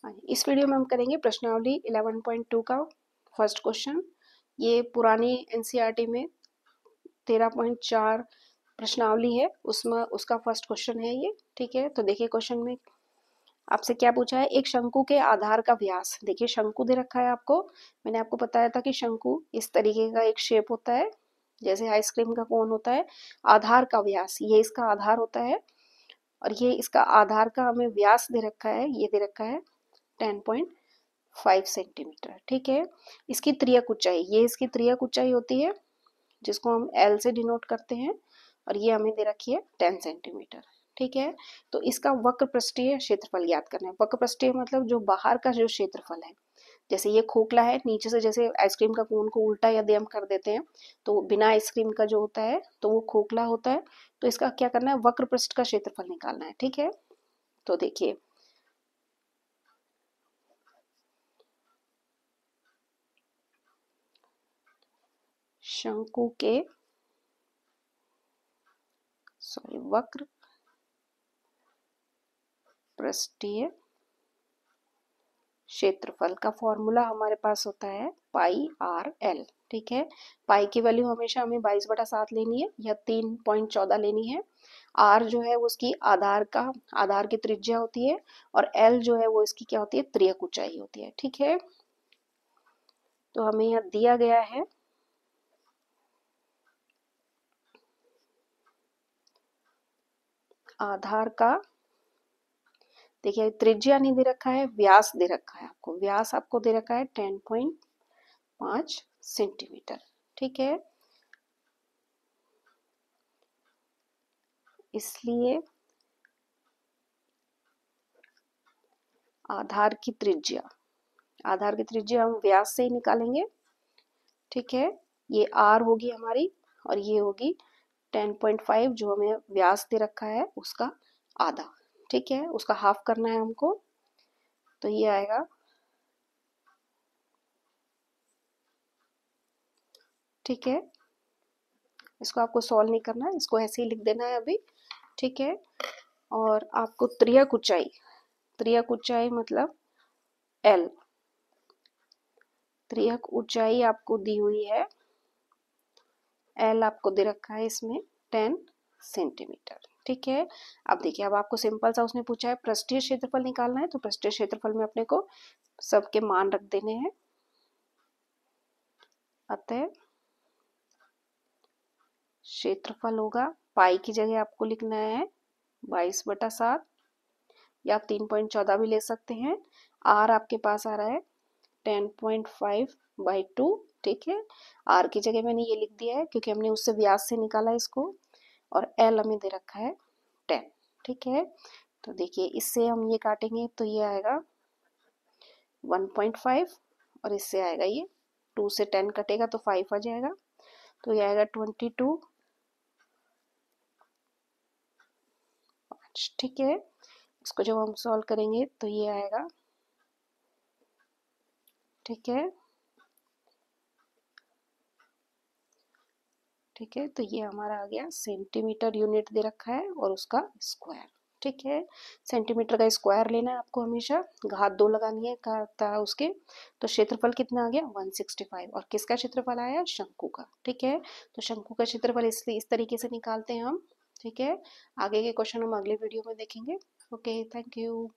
इस वीडियो में हम करेंगे प्रश्नावली 11.2 का फर्स्ट क्वेश्चन। ये पुरानी एनसीईआरटी में 13.4 प्रश्नावली है, उसमें उसका फर्स्ट क्वेश्चन है ये। ठीक है, तो देखिए क्वेश्चन में आपसे क्या पूछा है। एक शंकु के आधार का व्यास, देखिए शंकु दे रखा है आपको। मैंने आपको बताया था कि शंकु इस तरीके का एक शेप होता है, जैसे आइसक्रीम का कोन होता है। आधार का व्यास, ये इसका आधार होता है, और ये इसका आधार का हमें व्यास दे रखा है, ये दे रखा है 10.5 सेंटीमीटर। ठीक है, इसकी त्रियक ऊंचाई, ये इसकी त्रियक ऊंचाई होती है जिसको हम एल से डिनोट करते हैं, और ये हमें दे रखी है 10 सेंटीमीटर। ठीक है, तो इसका वक्र पृष्ठीय क्षेत्रफल ज्ञात करना है। वक्र पृष्ठीय मतलब जो बाहर का जो क्षेत्रफल है, जैसे ये खोखला है, नीचे से जैसे आइसक्रीम का कोन को उल्टा यदि हम कर देते हैं तो बिना आइसक्रीम का जो होता है तो वो खोखला होता है। तो इसका क्या करना है, वक्र पृष्ठ का क्षेत्रफल निकालना है। ठीक है, तो देखिए शंकु के वक्र पृष्ठीय क्षेत्रफल का फॉर्मूला हमारे पास होता है पाई आर एल। ठीक है, पाई की वैल्यू हमेशा हमें 22/7 लेनी है या 3.14 लेनी है। आर जो है वो उसकी आधार की त्रिज्या होती है, और एल जो है वो इसकी क्या होती है, त्रियक ऊंचाई होती है। ठीक है, तो हमें यहाँ दिया गया है आधार का, देखिए त्रिज्या नहीं दे रखा है, व्यास दे रखा है आपको। व्यास आपको दे रखा है 10.5 सेंटीमीटर। ठीक है, इसलिए आधार की त्रिज्या हम व्यास से ही निकालेंगे। ठीक है, ये आर होगी हमारी, और ये होगी 10.5 जो हमें व्यास दे रखा है उसका आधा। ठीक है, उसका हाफ करना है हमको, तो ये आएगा, ठीक है, इसको आपको सॉल्व नहीं करना है, इसको ऐसे ही लिख देना है अभी। ठीक है, और आपको त्रियक ऊंचाई मतलब एल, त्रियक ऊंचाई आपको दी हुई है, एल आपको दे रखा है इसमें 10 सेंटीमीटर। ठीक है, अब देखिए, अब आपको सिंपल सा उसने पूछा है पृष्ठीय क्षेत्रफल निकालना है, तो पृष्ठीय क्षेत्रफल में अपने को सबके मान रख देने हैं। अतः क्षेत्रफल होगा, पाई की जगह आपको लिखना है 22/7, या आप 3.14 भी ले सकते हैं। आर आपके पास आ रहा है 10.5/2। ठीक है, आर की जगह मैंने ये लिख दिया है क्योंकि हमने उससे व्यास से निकाला इसको, और एल हमें दे रखा है 10। ठीक है, तो देखिए इससे हम ये काटेंगे तो ये आएगा 1.5, और इससे आएगा ये 2 से 10 कटेगा तो 5 आ जाएगा, तो ये आएगा 22। ठीक है, इसको जब हम सॉल्व करेंगे तो ये आएगा, ठीक है, ठीक है, तो ये हमारा आ गया सेंटीमीटर यूनिट दे रखा है और उसका स्क्वायर। ठीक है, सेंटीमीटर का स्क्वायर लेना है आपको हमेशा, घात 2 लगानी है का उसके। तो क्षेत्रफल कितना आ गया 165, और किसका क्षेत्रफल आया, शंकु का। ठीक है, तो शंकु का क्षेत्रफल इसलिए इस तरीके से निकालते हैं हम। ठीक है, आगे के क्वेश्चन हम अगले वीडियो में देखेंगे। Okay, thank you.